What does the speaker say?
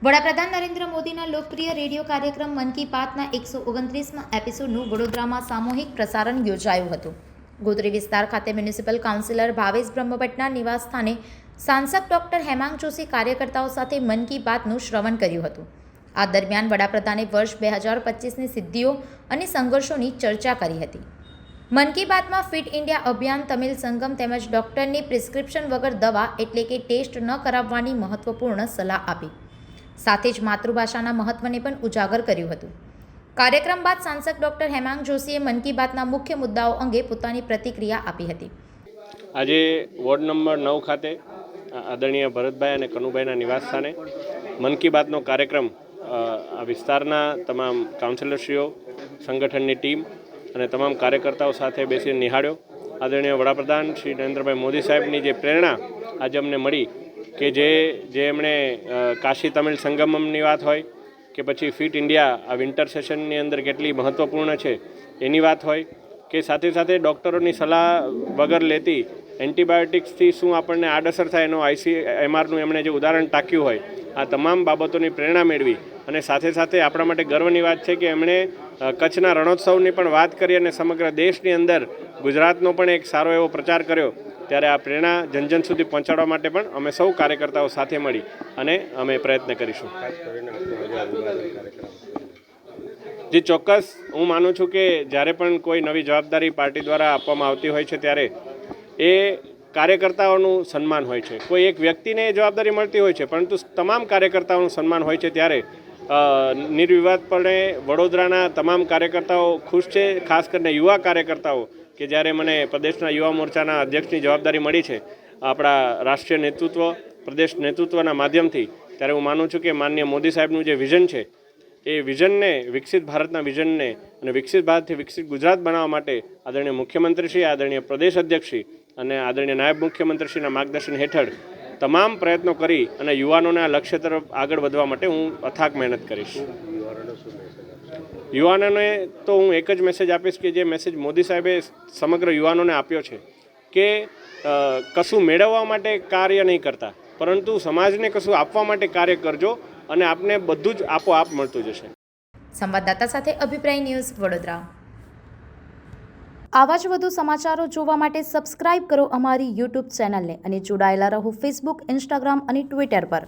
વડાપ્રધાન નરેન્દ્ર મોદીના લોકપ્રિય રેડિયો કાર્યક્રમ મન કી બાતના 129મા એપિસોડનું વડોદરામાં સામૂહિક પ્રસારણ યોજાયું હતું. ગોત્રી વિસ્તાર ખાતે મ્યુનિસિપલ કાઉન્સિલર ભાવેશ બ્રહ્મભટ્ટના નિવાસસ્થાને સાંસદ ડોક્ટર હેમાંગ જોશી કાર્યકર્તાઓ સાથે મન કી બાતનું શ્રવણ કર્યું હતું. આ દરમિયાન વડાપ્રધાને વર્ષ 2025ની સિદ્ધિઓ અને સંઘર્ષોની ચર્ચા કરી હતી. મન કી બાતમાં ફિટ ઇન્ડિયા અભિયાન, તમિલ સંગમ તેમજ ડોક્ટરની પ્રિસ્ક્રિપ્શન વગર દવા એટલે કે ટેસ્ટ ન કરાવવાની મહત્વપૂર્ણ સલાહ આપી. સાથે જ માતૃભાષાના મહત્વને પણ ઉજાગર કર્યું હતું. કાર્યક્રમ બાદ સાંસદ ડોક્ટર હેમાંગ જોશીએ મન કી બાતના મુખ્ય મુદ્દાઓ અંગે પોતાની પ્રતિક્રિયા આપી હતી. આજે વોર્ડ નંબર 9 ખાતે આદરણીય ભરતભાઈ અને કનુભાઈના નિવાસસ્થાને મન કી બાતનો કાર્યક્રમ આ વિસ્તારના તમામ કાઉન્સિલરશ્રીઓ, સંગઠનની ટીમ અને તમામ કાર્યકર્તાઓ સાથે બેસીને નિહાળ્યો. આદરણીય વડાપ્રધાન શ્રી નરેન્દ્રભાઈ મોદી સાહેબની જે પ્રેરણા આજે અમને મળી કે જે એમણે કાશી તમિલ સંગમમની વાત હોય કે પછી ફિટ ઇન્ડિયા આ વિન્ટર સેશનની અંદર કેટલી મહત્ત્વપૂર્ણ છે એની વાત હોય કે સાથે સાથે ડૉક્ટરોની સલાહ વગર લેતી એન્ટીબાયોટિક્સથી શું આપણને આડઅસર થાય એનો ICMRનું એમણે જે ઉદાહરણ ટાંક્યું હોય, આ તમામ બાબતોની પ્રેરણા મેળવી અને સાથે સાથે આપણા માટે ગર્વની વાત છે કે એમણે કચ્છના રણોત્સવની પણ વાત કરી અને સમગ્ર દેશની અંદર ગુજરાતનો પણ એક સારો એવો પ્રચાર કર્યો. ત્યારે આ પ્રેરણા જન સુધી પહોંચાડવા માટે પણ અમે સૌ કાર્યકર્તાઓ સાથે મળી અને અમે પ્રયત્ન કરીશું. જે ચોક્કસ હું માનું છું કે જ્યારે પણ કોઈ નવી જવાબદારી પાર્ટી દ્વારા આપવામાં આવતી હોય છે ત્યારે એ કાર્યકર્તાઓનું સન્માન હોય છે. કોઈ એક વ્યક્તિને જવાબદારી મળતી હોય છે, પરંતુ તમામ કાર્યકર્તાઓનું સન્માન હોય છે. ત્યારે નિર્વિવાદપણે વડોદરાના તમામ કાર્યકર્તાઓ ખુશ છે. ખાસ કરીને યુવા કાર્યકર્તાઓ કે જ્યારે મને પ્રદેશના યુવા મોરચાના અધ્યક્ષની જવાબદારી મળી છે આપણા રાષ્ટ્રીય નેતૃત્વ, પ્રદેશ નેતૃત્વના માધ્યમથી, ત્યારે હું માનું છું કે માનનીય મોદી સાહેબનું જે વિઝન છે એ વિઝનને, વિકસિત ભારતના વિઝનને અને વિકસિત ભારતથી વિકસિત ગુજરાત બનાવવા માટે આદરણીય મુખ્યમંત્રીશ્રી, આદરણીય પ્રદેશ અધ્યક્ષશ્રી અને આદરણીય નાયબ મુખ્યમંત્રીશ્રીના માર્ગદર્શન હેઠળ તમામ પ્રયત્નો કરી અને યુવાનોને આ લક્ષ્ય તરફ આગળ વધવા માટે હું અથાગ મહેનત કરીશ. યુવાનોને તો હું એક જ મેસેજ આપીશ કે જે મેસેજ મોદી સાહેબે સમગ્ર યુવાનોને આપ્યો છે કે કશું મેળવવા માટે કાર્ય નહીં કરતા, પરંતુ સમાજને કશું આપવા માટે કાર્ય કરજો અને આપને બધું જ આપોઆપ મળતું જશે. સંવાદદાતા સાથે અભિપ્રાય ન્યૂઝ, વડોદરા. આવા જ વધુ સમાચારો જોવા માટે સબસ્ક્રાઇબ કરો અમારી YouTube ચેનલને અને જોડાયેલા રહો Facebook, Instagram અને Twitter પર.